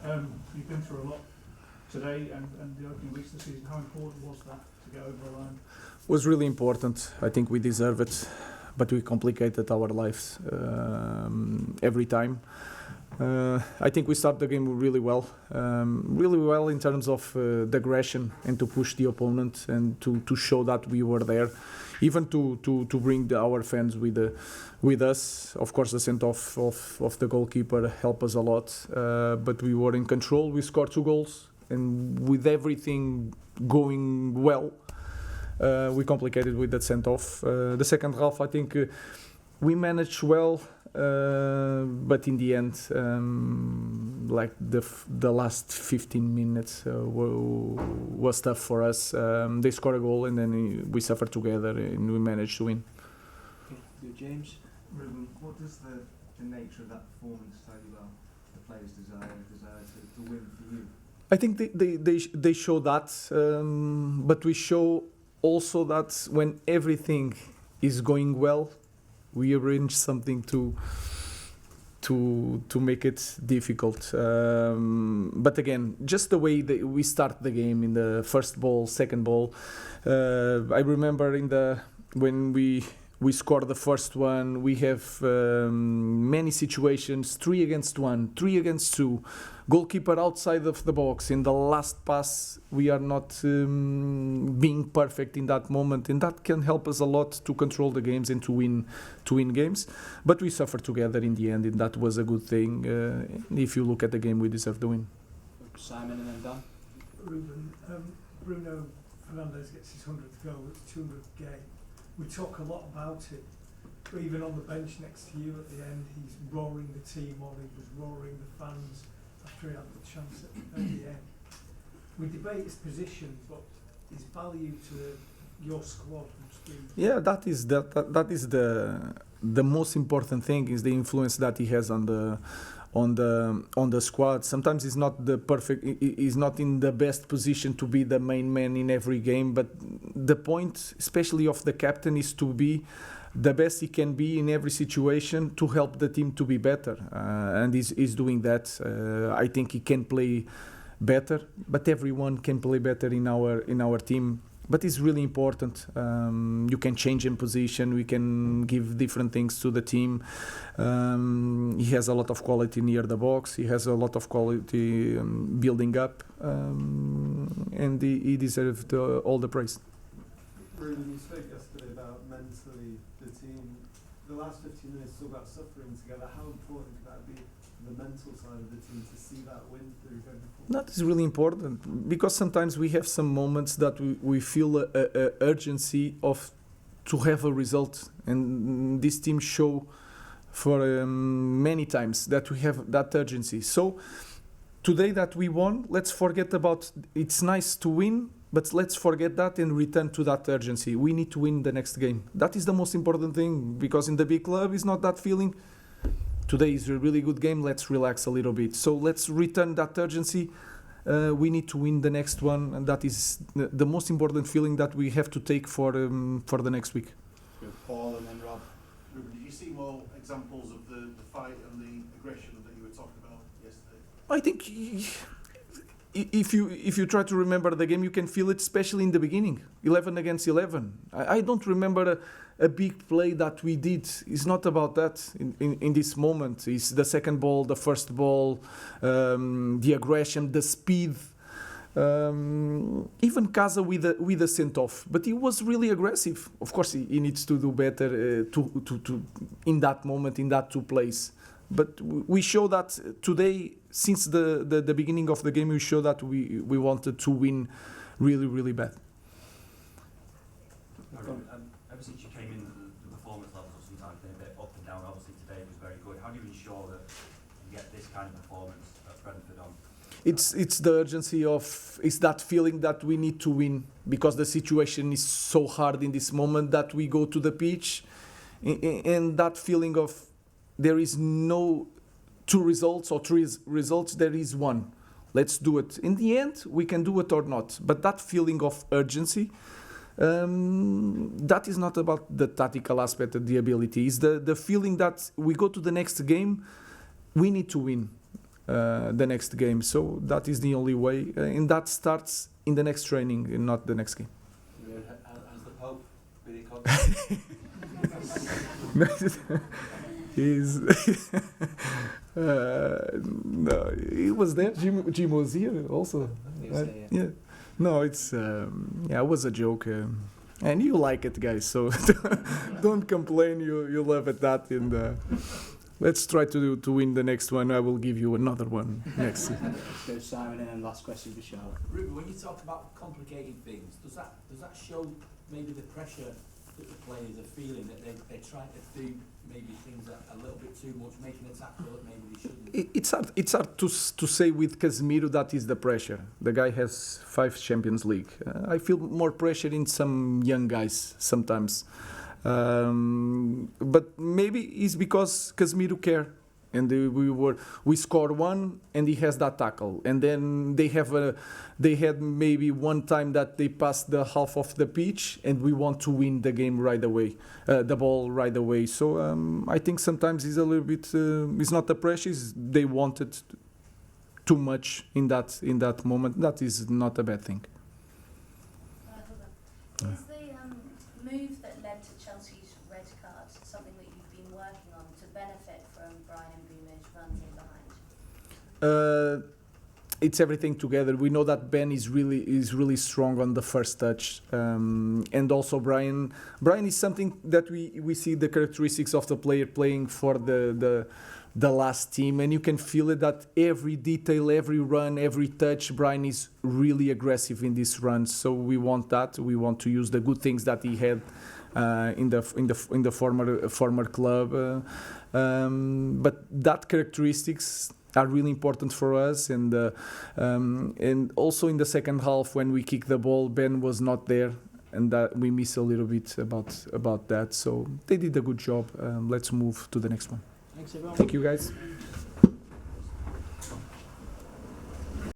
You've been through a lot today and the opening weeks of the season. How important was that to get over the line? Was really important. I think we deserve it, but we complicated our lives every time. I think we started the game really well in terms of the aggression and to push the opponent and to show that we were there, even to bring our fans with us. Of course, the send-off of the goalkeeper helped us a lot, but we were in control. We scored 2 goals, and with everything going well, we complicated with that send-off. The second half, I think we managed well, but in the end, like the last 15 minutes was tough for us. They scored a goal, and then we suffered together, and we managed to win. Okay, James. Ruben, what does the nature of that performance tell you about the players' desire to win for you? I think they show that, but we show also that when everything is going well, we arrange something to make it difficult. But again, just the way that we start the game in the first ball, second ball. I remember when we scored the first one, we have many situations, 3 against 1, 3 against 2, goalkeeper outside of the box. In the last pass, we are not being perfect in that moment, and that can help us a lot to control the games and to win games. But we suffered together in the end, and that was a good thing. If you look at the game, we deserve the win. Simon and then Dan. Ruben, Bruno Fernandes gets his 100th goal. It's 200th game. We talk a lot about it, but even on the bench next to you at the end, he's roaring the team on, he was roaring the fans after he had the chance at the end. We debate his position, but his value to your squad must be... Yeah, that is the most important thing, is the influence that he has on the squad. Sometimes he's not he's not in the best position to be the main man in every game, but the point, especially of the captain, is to be the best he can be in every situation to help the team to be better, and he's doing that. I think he can play better, but everyone can play better in our team. But it's really important. You can change in position. We can give different things to the team. He has a lot of quality near the box. He has a lot of quality building up, and he deserved all the praise. Ruben, you spoke yesterday about mentally the team. The last 15 minutes talk about suffering together. How important could that be, the mental side of the team, to see that win through going forward? That is really important, because sometimes we have some moments that we feel a urgency to have a result, and this team show for many times that we have that urgency. So today that we won, let's forget about, it's nice to win, but let's forget that and return to that urgency. We need to win the next game. That is the most important thing, because in the big club it's not that feeling. Today is a really good game, let's relax a little bit. So let's return that urgency. We need to win the next one, and that is the most important feeling that we have to take for the next week. Paul and then Rob. Ruben, did you see more examples of the fight and the aggression that you were talking about yesterday? I think if you try to remember the game, you can feel it, especially in the beginning, 11 against 11. I don't remember a big play that we did. It's not about that in this moment. It's the second ball, the first ball, the aggression, the speed. Even Casa with a sent-off, but he was really aggressive. Of course, he needs to do better to in that moment, in that 2 plays. But we show that today, since the beginning of the game, we show that we wanted to win really, really bad. Ever since you came in, the performance levels have sometimes been a bit up and down. Obviously today was very good. How do you ensure that you get this kind of performance at Brentford on? It's the urgency it's that feeling that we need to win, because the situation is so hard in this moment that we go to the pitch, and that feeling of there is no 2 results or 3 results, there is 1. Let's do it. In the end, we can do it or not. But that feeling of urgency, that is not about the tactical aspect of the ability. It's the feeling that we go to the next game, we need to win. the next game. So that is the only way, and that starts in the next training and not the next game. Has the Pope been in contact? He's no, he was there. Jim was here also. He was there, Yeah. No, it's it was a joke, and you like it, guys. So don't complain. You love it that, and let's try to win the next one. I will give you another one next. Let's go Simon and then last question for Charlotte. Ruben, when you talk about complicated things, does that show maybe the pressure that the players are feeling, that they're trying to do maybe things a little bit too much, making a tackle that maybe they shouldn't? It's hard to say with Casemiro that is the pressure. The guy has 5 Champions League. I feel more pressure in some young guys sometimes. But maybe it's because Casemiro care, and we score one, and he has that tackle, and then they had maybe one time that they passed the half of the pitch, and we want to win the game right away, the ball right away. So I think sometimes it's a little bit. It's not the pressure; it's they wanted too much in that moment. That is not a bad thing. Is the move that led to Chelsea's red card something that you've been working on to benefit from Brian and Bruno's runs in behind? It's everything together. We know that Ben is really strong on the first touch, and also Brian is something that we see the characteristics of the player playing for the last team, and you can feel it that every detail, every run, every touch, Brian is really aggressive in this run. So we want that. We want to use the good things that he had in the former club, but that characteristics are really important for us, and also in the second half when we kicked the ball, Ben was not there, and that we miss a little bit about that. So they did a good job. Let's move to the next one. Thanks everyone. Thank you, guys.